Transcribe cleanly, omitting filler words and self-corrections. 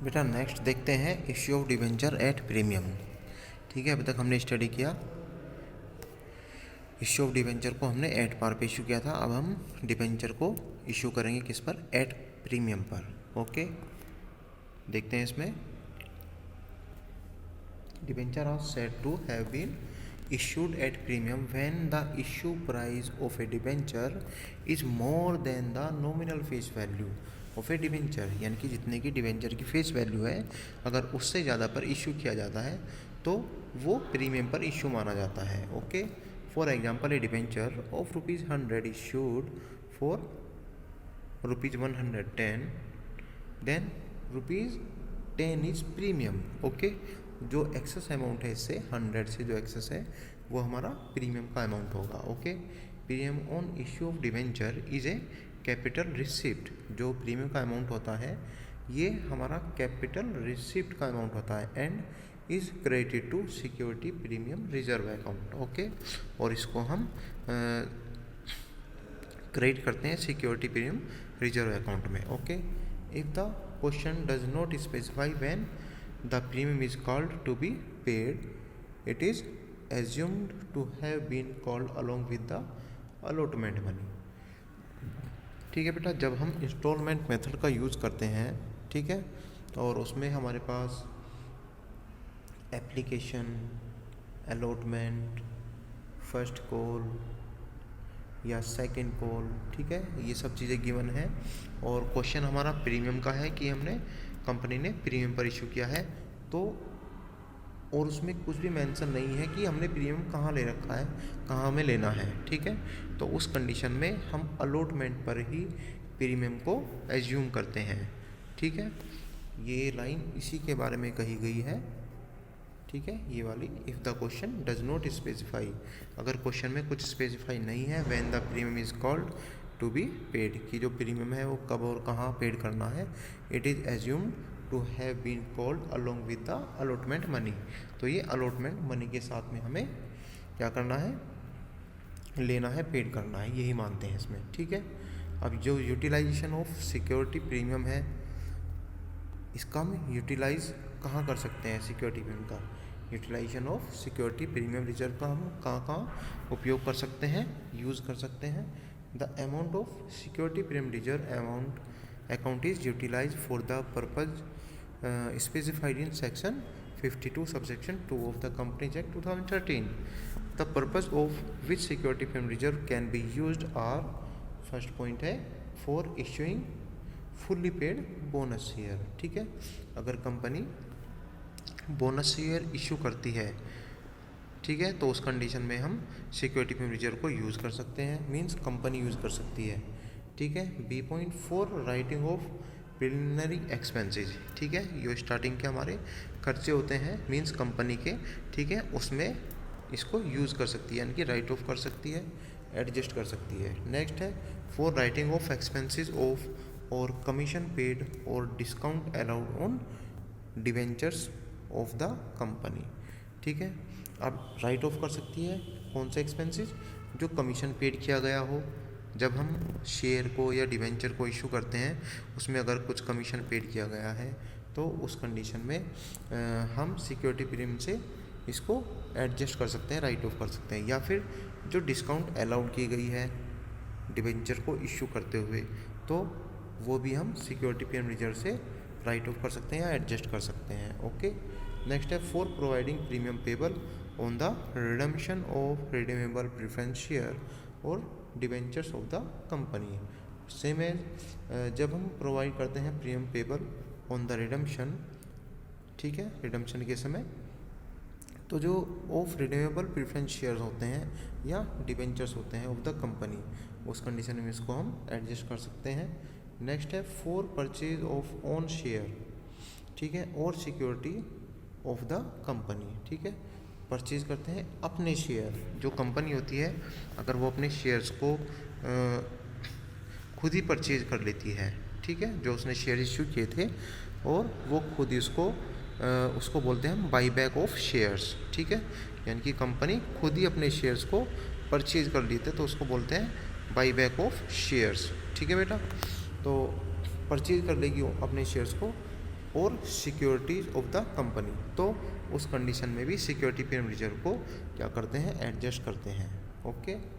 बेटा नेक्स्ट देखते हैं issue of debenture at premium. ठीक है, अभी तक हमने स्टडी किया इश्यू ऑफ डिबेंचर को हमने एट पार पे इशू किया था। अब हम डिबेंचर को इशू करेंगे किस पर, एट प्रीमियम पर। ओके, देखते हैं इसमें। Debenture are said to have been issued at premium when the issue price of a debenture is more than the nominal face value of a debenture, यानी कि जितने की डिबेंचर की फेस वैल्यू है अगर उससे ज़्यादा पर इशू किया जाता है तो वो प्रीमियम पर इशू माना जाता है। Okay, for example a debenture of ₹100 issued for ₹110, then ₹10 is premium. Okay, जो एक्सेस अमाउंट है इससे 100 से जो एक्सेस है वो हमारा प्रीमियम का अमाउंट होगा। Okay, premium on issue of debenture is a capital receipt. जो प्रीमियम का अमाउंट होता है ये हमारा कैपिटल रिसिप्ट का अमाउंट होता है and is credited to security premium reserve account. Okay, और इसको हम क्रेडिट करते हैं सिक्योरिटी प्रीमियम रिजर्व अकाउंट में। Okay, if the question does not specify when the premium is called to be paid, it is assumed to have been called along with the allotment money। ठीक है बेटा, जब हम instalment method का use करते हैं, ठीक है, और उसमें हमारे पास एप्लीकेशन, अलॉटमेंट, फर्स्ट कॉल या सेकंड कॉल, ठीक है, ये सब चीज़ें गिवन है और क्वेश्चन हमारा प्रीमियम का है कि हमने कंपनी ने प्रीमियम पर इशू किया है तो, और उसमें कुछ भी मेंशन नहीं है कि हमने प्रीमियम कहाँ ले रखा है, कहाँ हमें लेना है। ठीक है, तो उस कंडीशन में हम अलॉटमेंट पर ही प्रीमियम को एज्यूम करते हैं। ठीक है, ये लाइन इसी के बारे में कही गई है। ठीक है, ये वाली, if the question does not specify, अगर क्वेश्चन में कुछ स्पेसिफाई नहीं है, when the premium is called to be paid, कि जो प्रीमियम है वो कब और कहाँ पेड करना है, it is assumed to have been called along with the allotment money. तो ये अलॉटमेंट मनी के साथ में हमें क्या करना है, लेना है, पेड करना है, यही मानते हैं इसमें। ठीक है, अब जो यूटिलाइजेशन ऑफ सिक्योरिटी प्रीमियम है इसका हम यूटिलाइज कहाँ कर सकते हैं, सिक्योरिटी प्रीमियम का utilization of security premium reserve का हम कहाँ कहाँ उपयोग कर सकते हैं, यूज़ कर सकते हैं। The amount of security premium reserve account is utilize for the purpose specified in section 52 subsection 2 of the Companies Act 2013. The purpose of which security premium reserve can be used are, first point है, for issuing fully paid bonus share। ठीक है, अगर company bonus share issue करती है, ठीक है, तो उस कंडीशन में हम सिक्योरिटी प्रीमियम रिजर्व को यूज़ कर सकते हैं, मींस कंपनी यूज़ कर सकती है। ठीक है, B.4 writing of preliminary expenses. ठीक है, ये स्टार्टिंग के हमारे खर्चे होते हैं, मींस कंपनी के, ठीक है, उसमें इसको यूज़ कर सकती है, यानी कि राइट ऑफ कर सकती है, एडजस्ट कर सकती है। नेक्स्ट है for writing of expenses of और कमीशन पेड और discount allowed on debentures of the company. ठीक है, अब राइट ऑफ कर सकती है कौन से एक्सपेंसेस, जो कमीशन पेड किया गया हो, जब हम शेयर को या डिवेंचर को इशू करते हैं उसमें अगर कुछ कमीशन पेड किया गया है तो उस कंडीशन में हम सिक्योरिटी प्रीमियम से इसको एडजस्ट कर सकते हैं, राइट ऑफ कर सकते हैं। या फिर जो डिस्काउंट अलाउड की गई है डिवेंचर को इशू करते हुए तो वो भी हम सिक्योरिटी प्रीमियम रिजर्व से राइट ऑफ कर सकते हैं या एडजस्ट कर सकते हैं। ओके, नेक्स्ट है for providing premium payable on the redemption of redeemable preference share और debentures of the company. Same as जब हम प्रोवाइड करते हैं premium payable on the redemption, ठीक है, रिडम्पशन के समय, तो जो ऑफ रिडीमेबल प्रेफरेंस शेयर्स होते हैं या डिवेंचर्स होते हैं ऑफ द कंपनी, उस कंडीशन में इसको हम एडजस्ट कर सकते हैं। नेक्स्ट है for purchase of own share, ठीक है, और सिक्योरिटी ऑफ द कंपनी। ठीक है, परचेज करते हैं अपने शेयर, जो कंपनी होती है अगर वो अपने शेयर्स को खुद ही परचेज कर लेती है, ठीक है, जो उसने शेयर इश्यू किए थे और वो खुद ही उसको बोलते हैं हम बाई बैक ऑफ शेयर्स। ठीक है, यानी कि कंपनी खुद ही अपने शेयर्स को परचेज कर लेते तो उसको बोलते हैं बाई बैक ऑफ शेयर्स। ठीक है बेटा, तो परचेज कर लेगी अपने शेयर्स को और सिक्योरिटीज ऑफ द कंपनी। तो उस कंडीशन में भी सिक्योरिटी प्रीमियम रिजर्व को क्या करते हैं, एडजस्ट करते हैं। ओके।